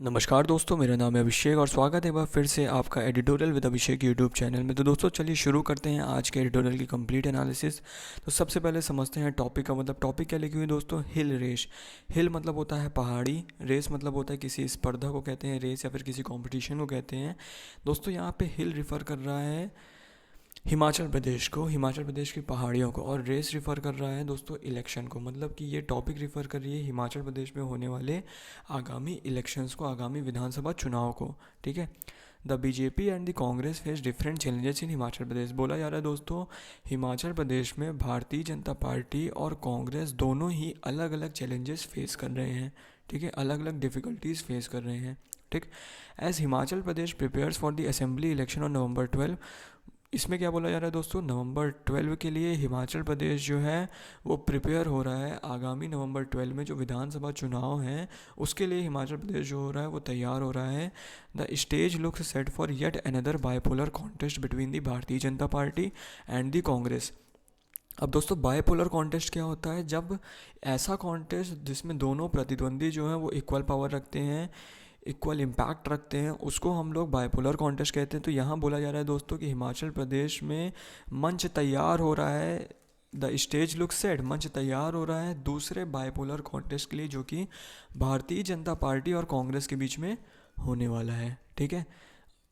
नमस्कार दोस्तों, मेरा नाम है अभिषेक और स्वागत है एक बार फिर से आपका editorial with Abhishek YouTube channel में। तो दोस्तों चलिए शुरू करते हैं आज के एडिटोरियल की कंप्लीट एनालिसिस। तो सबसे पहले समझते हैं टॉपिक का मतलब। टॉपिक क्या लिखी हुई है दोस्तों? हिल रेस। हिल मतलब होता है पहाड़ी, रेस मतलब होता है किसी स्पर्धा को कहते हैं रेस, या फिर किसी कॉम्पिटिशन को कहते हैं। दोस्तों यहाँ पे हिल रिफ़र कर रहा है हिमाचल प्रदेश को, हिमाचल प्रदेश की पहाड़ियों को, और रेस रिफ़र कर रहा है दोस्तों इलेक्शन को। मतलब कि ये टॉपिक रिफ़र कर रही है हिमाचल प्रदेश में होने वाले आगामी इलेक्शंस को, आगामी विधानसभा चुनाव को। ठीक है। The BJP and the Congress face different challenges in Himachal Pradesh. बोला जा रहा है दोस्तों हिमाचल प्रदेश में भारतीय जनता पार्टी और कांग्रेस दोनों ही अलग अलग चैलेंजेस फेस कर रहे हैं। ठीक है, अलग अलग डिफ़िकल्टीज फेस कर रहे हैं। ठीक। As Himachal Pradesh prepares for the assembly election on November 12। इसमें क्या बोला जा रहा है दोस्तों? नवंबर 12 के लिए हिमाचल प्रदेश जो है वो प्रिपेयर हो रहा है। आगामी नवंबर 12 में जो विधानसभा चुनाव हैं उसके लिए हिमाचल प्रदेश जो हो रहा है वो तैयार हो रहा है। The stage looks set for yet another bipolar contest between the Bharatiya Janata party and the Congress. अब दोस्तों बायपोलर कॉन्टेस्ट क्या होता है? जब ऐसा कॉन्टेस्ट जिसमें दोनों प्रतिद्वंदी जो हैं वो इक्वल पावर रखते हैं, इक्वल इम्पैक्ट रखते हैं, उसको हम लोग बायपोलर कॉन्टेस्ट कहते हैं। तो यहाँ बोला जा रहा है दोस्तों कि हिमाचल प्रदेश में मंच तैयार हो रहा है। द स्टेज लुक सेट, मंच तैयार हो रहा है दूसरे बायपोलर कॉन्टेस्ट के लिए, जो कि भारतीय जनता पार्टी और कांग्रेस के बीच में होने वाला है। ठीक है।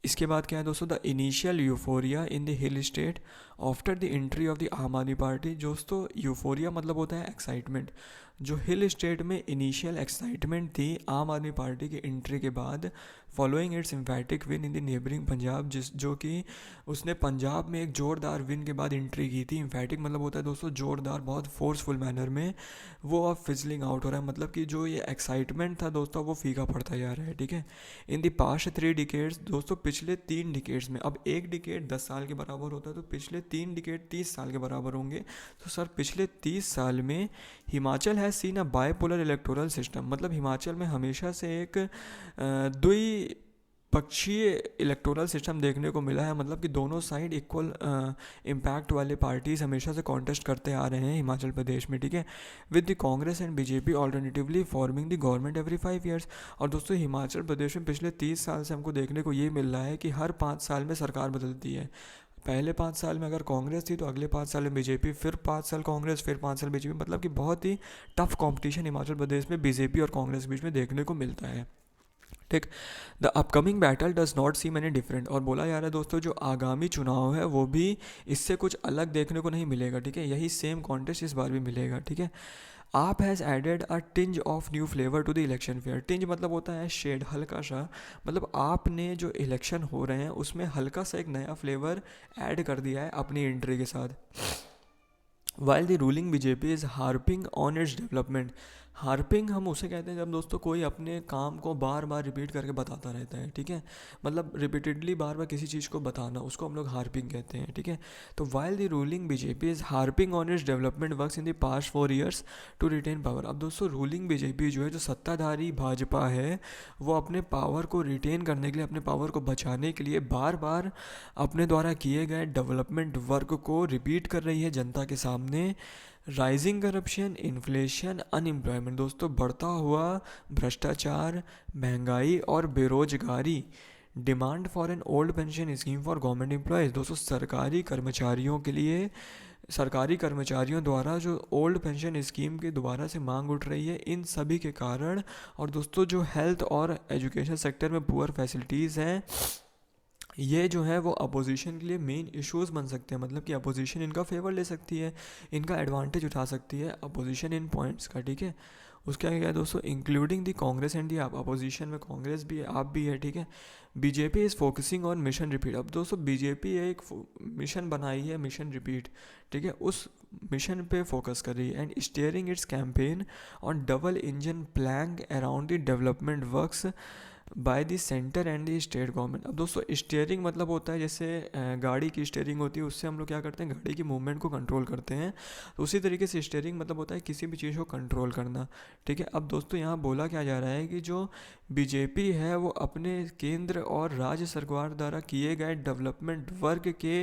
इसके बाद क्या है दोस्तों? The initial euphoria in the hill state after the entry of the आम आदमी पार्टी। दोस्तों यूफोरिया मतलब होता है एक्साइटमेंट। जो हिल स्टेट में इनिशियल एक्साइटमेंट थी आम आदमी पार्टी की एंट्री के बाद, following it's एम्फैटिक win in the neighbouring Punjab, जो कि उसने पंजाब में एक जोरदार विन के बाद एंट्री की थी। एम्फैटिक मतलब होता है दोस्तों जोरदार, बहुत फोर्सफुल मैनर में, वो अब फिजलिंग आउट हो रहा है। मतलब कि जो ये एक्साइटमेंट था दोस्तों वो फीका पड़ता जा रहा है। ठीक है। इन द पास्ट 3 डिकेड्स, दोस्तों पिछले 3 डिकेड्स में, अब एक डिकेड 10 साल के बराबर होता है तो पिछले 3 डिकेड 30 साल के बराबर होंगे। तो सर पिछले 30 साल में Himachal has seen a bipolar electoral system. मतलब हिमाचल में हमेशा से एक द्वि पक्षीय इलेक्टोरल सिस्टम देखने को मिला है। मतलब कि दोनों साइड इक्वल इम्पैक्ट वाले पार्टीज हमेशा से कॉन्टेस्ट करते आ रहे हैं हिमाचल प्रदेश में। ठीक है। With the Congress and BJP alternatively forming the government every 5 years. और दोस्तों हिमाचल प्रदेश में पिछले 30 साल से हमको देखने को ये मिल रहा है कि हर 5 साल में सरकार बदलती है। पहले 5 साल में अगर कांग्रेस थी तो अगले 5 साल में बीजेपी, फिर 5 साल कांग्रेस, फिर 5 साल बीजेपी। मतलब कि बहुत ही टफ कंपटीशन हिमाचल प्रदेश में बीजेपी और कांग्रेस के बीच में देखने को मिलता है। ठीक। The upcoming battle does not seem any different. और बोला जा रहा है दोस्तों जो आगामी चुनाव है वो भी इससे कुछ अलग देखने को नहीं मिलेगा। ठीक है। यही सेम कॉन्टेस्ट इस बार भी मिलेगा। ठीक है। AAP has added a tinge of new flavour to the election fair. Tinge मतलब होता है शेड, हल्का सा। मतलब आपने जो इलेक्शन हो रहे हैं उसमें हल्का सा एक नया फ्लेवर ऐड कर दिया है अपनी एंट्री के साथ। While the ruling BJP is harping on its development. Harping हम उसे कहते हैं जब दोस्तों कोई अपने काम को बार बार रिपीट करके बताता रहता है। ठीक है। मतलब रिपीटेडली बार बार किसी चीज़ को बताना, उसको हम लोग हार्पिंग कहते हैं। ठीक है। तो while the ruling BJP is harping on its development works in the past 4 years to retain power. अब दोस्तों रूलिंग बीजेपी जो है, जो सत्ताधारी भाजपा है, वो अपने पावर को रिटेन करने के लिए, अपने पावर को बचाने के लिए बार बार अपने द्वारा किए गए डेवलपमेंट वर्क को रिपीट कर रही है जनता के सामने। Rising corruption, inflation, unemployment. दोस्तों बढ़ता हुआ भ्रष्टाचार, महंगाई और बेरोजगारी। Demand for an old pension scheme for government employees. दोस्तों सरकारी कर्मचारियों के लिए, सरकारी कर्मचारियों द्वारा जो ओल्ड पेंशन स्कीम के दोबारा से मांग उठ रही है, इन सभी के कारण। और दोस्तों जो हेल्थ और एजुकेशन सेक्टर में पुअर फैसिलिटीज़ हैं, ये जो है वो अपोजिशन के लिए मेन इश्यूज बन सकते हैं। मतलब कि अपोजिशन इनका फेवर ले सकती है, इनका एडवांटेज उठा सकती है अपोजिशन इन पॉइंट्स का। ठीक है। उसके आगे क्या है दोस्तों? Including the Congress and the आप। अपोजिशन में कांग्रेस भी है, आप भी है। ठीक है। BJP is focusing on mission repeat. अब दोस्तों बीजेपी एक मिशन बनाई है, मिशन रिपीट। ठीक है। उस मिशन पे फोकस कर रही है। And steering it's campaign on double engine plan around the development works by the centre and the state government. अब दोस्तों स्टीयरिंग मतलब होता है जैसे गाड़ी की स्टीयरिंग होती है, उससे हम लोग क्या करते हैं, गाड़ी की मूवमेंट को कंट्रोल करते हैं। तो उसी तरीके से स्टीयरिंग मतलब होता है किसी भी चीज़ को कंट्रोल करना। ठीक है। अब दोस्तों यहाँ बोला क्या जा रहा है कि जो बीजेपी है वो अपने केंद्र और राज्य सरकार द्वारा किए गए डेवलपमेंट वर्क के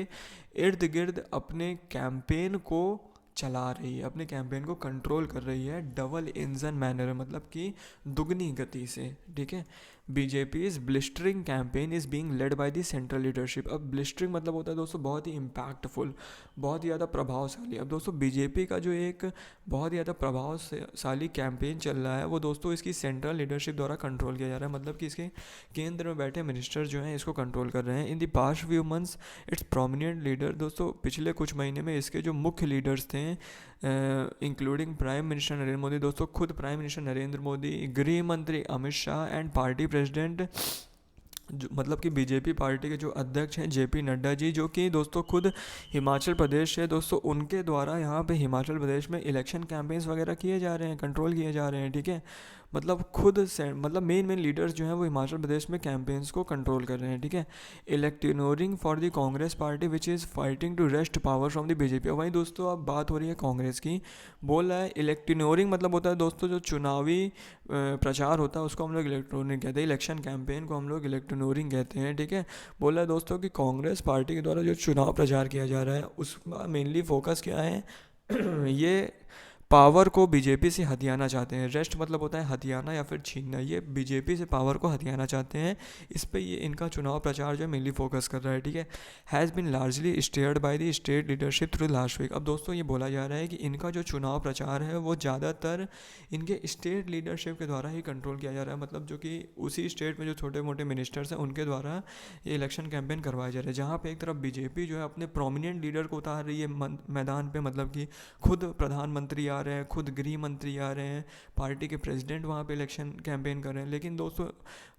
इर्द गिर्द अपने कैंपेन को चला रही है, अपने कैंपेन को कंट्रोल कर रही है डबल इंजन मैनर, मतलब कि दुगनी गति से। ठीक है। BJP is blistering campaign is being led by the central leadership. अब ब्लिस्टरिंग मतलब होता है दोस्तों बहुत ही इम्पैक्टफुल, बहुत ही ज़्यादा प्रभावशाली। अब दोस्तों बीजेपी का जो एक बहुत ही ज़्यादा प्रभावशाली कैंपेन चल रहा है वो दोस्तों इसकी सेंट्रल लीडरशिप द्वारा कंट्रोल किया जा रहा है, मतलब कि इसके केंद्र में बैठे मिनिस्टर जो हैं इसको कंट्रोल कर रहे हैं। इन the past few months it's prominent leader, दोस्तों पिछले कुछ महीने में इसके जो मुख्य लीडर्स थे including prime minister Narendra Modi, दोस्तों खुद प्राइम मिनिस्टर नरेंद्र मोदी, गृह मंत्री Amit Shah and party president जो मतलब कि बीजेपी पार्टी के जो अध्यक्ष हैं जेपी नड्डा जी, जो कि दोस्तों खुद हिमाचल प्रदेश से, दोस्तों उनके द्वारा यहाँ पे हिमाचल प्रदेश में इलेक्शन कैंपेन्स वगैरह किए जा रहे हैं, कंट्रोल किए जा रहे हैं, ठीक है। मतलब खुद से मतलब मेन लीडर्स जो हैं वो हिमाचल प्रदेश में कैंपेन्स को कंट्रोल कर रहे हैं, ठीक है। Electioneering for the Congress party which is fighting to wrest power from the BJP. और वहीं दोस्तों अब बात हो रही है कांग्रेस की, बोल रहा है इलेक्टिनोरिंग मतलब होता है दोस्तों जो चुनावी प्रचार होता है उसको हम लोग इलेक्ट्रॉनिक कहते हैं, इलेक्शन कैंपेन को हम लोग इलेक्ट्रॉनिक कहते हैं, ठीक है। बोला है दोस्तों कि कांग्रेस पार्टी के द्वारा जो चुनाव प्रचार किया जा रहा है उसका मेनली फोकस क्या है ये पावर को बीजेपी से हथियाना चाहते हैं। रेस्ट मतलब होता है हथियाना या फिर छीनना, ये बीजेपी से पावर को हथियाना चाहते हैं। इस पे ये इनका चुनाव प्रचार जो है मेनली फोकस कर रहा है, ठीक है। Has been largely steered by the state leadership through last week. अब दोस्तों ये बोला जा रहा है कि इनका जो चुनाव प्रचार है वो ज़्यादातर इनके स्टेट लीडरशिप के द्वारा ही कंट्रोल किया जा रहा है, मतलब जो कि उसी स्टेट में जो छोटे मोटे मिनिस्टर्स हैं उनके द्वारा ये इलेक्शन कैंपेन करवाया जा रहा है। जहाँ पे एक तरफ बीजेपी जो है अपने प्रोमिनेंट लीडर को उतार रही है मैदान पे, मतलब कि खुद प्रधानमंत्री आ रहे हैं, खुद गृह मंत्री आ रहे हैं, पार्टी के प्रेसिडेंट वहाँ पे इलेक्शन कैंपेन कर रहे हैं। लेकिन दोस्तों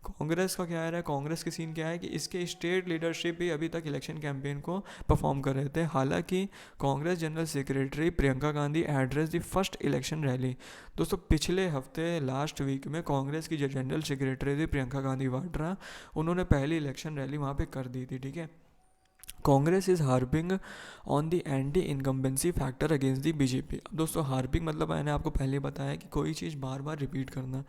कांग्रेस का क्या है, कांग्रेस की सीन क्या है कि इसके स्टेट लीडरशिप भी अभी तक इलेक्शन कैंपेन को परफॉर्म कर रहे थे। हालांकि Congress general secretary Priyanka Gandhi address the first election rally. दोस्तों पिछले हफ्ते लास्ट वीक में कांग्रेस की जो जनरल सेक्रेटरी थी प्रियंका गांधी वाड्रा, उन्होंने पहली इलेक्शन रैली वहाँ पे कर दी थी, ठीक है। Congress is harping on the anti incumbency factor against the BJP. अब दोस्तों हार्पिंग मतलब मैंने आपको पहले बताया कि कोई चीज़ बार बार रिपीट करना,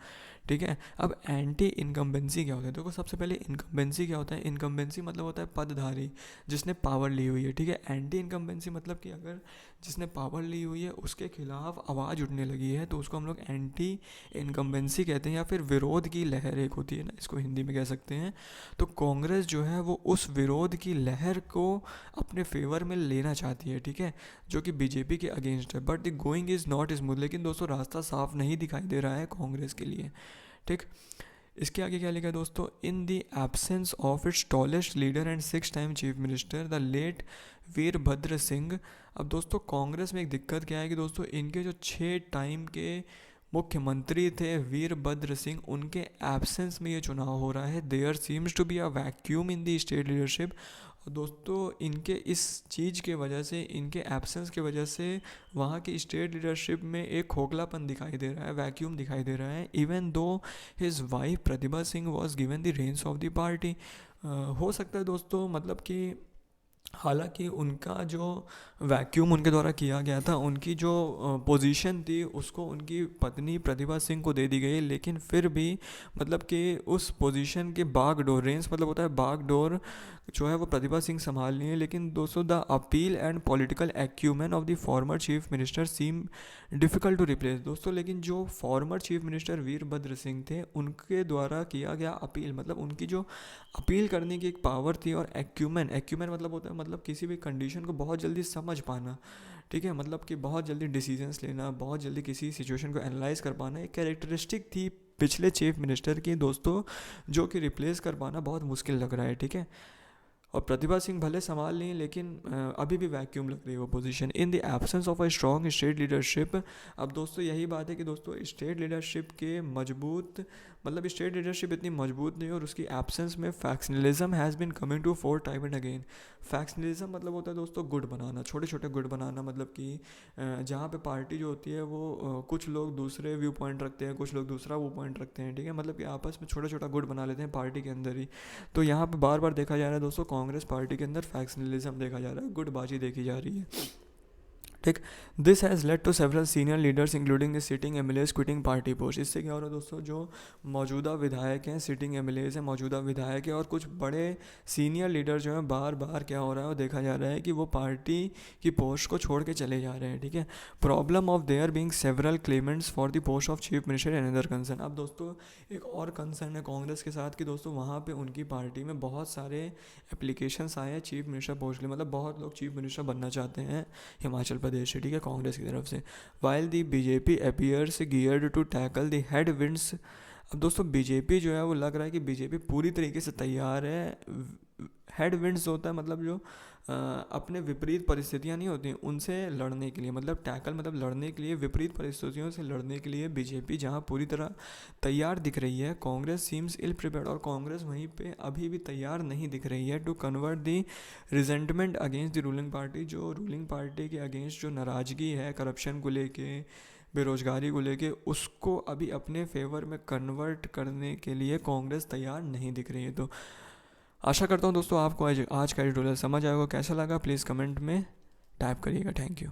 ठीक है। अब एंटी इनकम्बेंसी क्या होता है, देखो सबसे पहले इनकम्बेंसी क्या होता है। इनकम्बेंसी मतलब होता है पदधारी, जिसने पावर ली हुई है, ठीक है। एंटी इनकम्बेंसी मतलब कि अगर जिसने पावर ली हुई है उसके खिलाफ आवाज़ उठने लगी है तो उसको हम लोग एंटी इनकम्बेंसी कहते हैं, या फिर विरोध की लहर एक होती है ना, इसको हिंदी में कह सकते हैं। तो कांग्रेस जो है वो उस विरोध की लहर को अपने फेवर में लेना चाहती है, ठीक है, जो कि बीजेपी के अगेंस्ट है। But the going is not smooth, लेकिन दोस्तों रास्ता साफ नहीं दिखाई दे रहा है कांग्रेस के लिए, ठीक। इसके आगे क्या लिखा है दोस्तों, in the absence of its tallest leader and 6 time chief minister the late Virbhadra Singh. अब दोस्तों कांग्रेस में एक दिक्कत क्या है कि दोस्तों इनके जो 6 टाइम के मुख्यमंत्री थे वीरभद्र सिंह, उनके एब्सेंस में ये चुनाव हो रहा है। There seems to be a vacuum in the state leadership. और दोस्तों इनके इस चीज़ के वजह से, इनके एब्सेंस के वजह से वहाँ की स्टेट लीडरशिप में एक खोखलापन दिखाई दे रहा है, वैक्यूम दिखाई दे रहा है। Even though his wife Pratibha Singh was given the Reigns of the party. हो सकता है दोस्तों मतलब कि हालांकि उनका जो वैक्यूम उनके द्वारा किया गया था, उनकी जो पोजीशन थी उसको उनकी पत्नी प्रतिभा सिंह को दे दी गई, लेकिन फिर भी मतलब कि उस पोजीशन के बागडोर, रेंस मतलब होता है बागडोर जो है वो प्रतिभा सिंह संभाल ली है। लेकिन दोस्तों the appeal and political acumen of the former chief minister seem difficult to replace. दोस्तों लेकिन जो former chief minister Virbhadra Singh थे उनके द्वारा किया गया अपील, मतलब उनकी जो अपील करने की एक पावर थी, और एक्यूमेन मतलब होता है मतलब किसी भी कंडीशन को बहुत जल्दी समझ पाना, ठीक है, मतलब कि बहुत जल्दी डिसीजंस लेना, बहुत जल्दी किसी सिचुएशन को एनालाइज कर पाना, एक कैरेक्टरिस्टिक थी पिछले चीफ मिनिस्टर की दोस्तों, जो कि रिप्लेस कर पाना बहुत मुश्किल लग रहा है, ठीक है। और प्रतिभा सिंह भले संभाल ली लेकिन अभी भी वैक्यूम लग रही है वो position in the absence of a strong state leadership. अब दोस्तों यही बात है कि दोस्तों स्टेट लीडरशिप के मजबूत, मतलब स्टेट लीडरशिप इतनी मजबूत नहीं, और उसकी एब्सेंस में factionalism has been coming to fore time and again. Factionalism मतलब होता है दोस्तों गुट बनाना, छोटे छोटे गुट बनाना, मतलब कि जहाँ पे पार्टी जो होती है वो कुछ लोग दूसरे व्यू पॉइंट रखते हैं, कुछ लोग दूसरा व्यू पॉइंट रखते हैं, ठीक है, मतलब कि आपस में छोटा छोटा गुट बना लेते हैं पार्टी के अंदर ही। तो यहाँ पे बार बार देखा जा रहा है दोस्तों कांग्रेस पार्टी के अंदर फैक्शनलिज्म देखा जा रहा है, गुटबाजी देखी जा रही है, ठीक। This has led to several senior leaders including the sitting MLAs quitting party post. इससे क्या हो रहा है दोस्तों, जो मौजूदा विधायक हैं, सिटिंग एमएलएज हैं, मौजूदा विधायक हैं और कुछ बड़े सीनियर लीडर जो हैं, बार बार क्या हो रहा है वो देखा जा रहा है कि वो पार्टी की पोस्ट को छोड़ के चले जा रहे हैं। ठीक है। Problem of their being several Clements for the post of chief minister and other concern. अब दोस्तों एक और कंसर्न है कांग्रेस के साथ कि दोस्तों वहाँ पे उनकी पार्टी में बहुत सारे एप्लीकेशंस आए हैं चीफ मिनिस्टर पोस्ट के लिए, मतलब बहुत लोग चीफ मिनिस्टर बनना चाहते हैं हिमाचल प्रदेश से। ठीक है, कांग्रेस की तरफ से। While the BJP appears geared to tackle the headwinds. अब दोस्तों बीजेपी जो है वो लग रहा है कि बीजेपी पूरी तरीके से तैयार है। हेड विंड्स होता है मतलब जो अपने विपरीत परिस्थितियां नहीं होती उनसे लड़ने के लिए, मतलब टैकल मतलब लड़ने के लिए, विपरीत परिस्थितियों से लड़ने के लिए बीजेपी जहां पूरी तरह तैयार दिख रही है, कांग्रेस सीम्स इल प्रिपेयर्ड। और कांग्रेस वहीं पे अभी भी तैयार नहीं दिख रही है to convert the resentment against the ruling party. जो रूलिंग पार्टी के अगेंस्ट जो नाराज़गी है करप्शन को लेके, बेरोजगारी को लेके, उसको अभी अपने फेवर में कन्वर्ट करने के लिए कांग्रेस तैयार नहीं दिख रही है। तो आशा करता हूँ दोस्तों आपको आज का एडिटोरियल समझ आएगा। कैसा लगा प्लीज़ कमेंट में टाइप करिएगा। Thank you.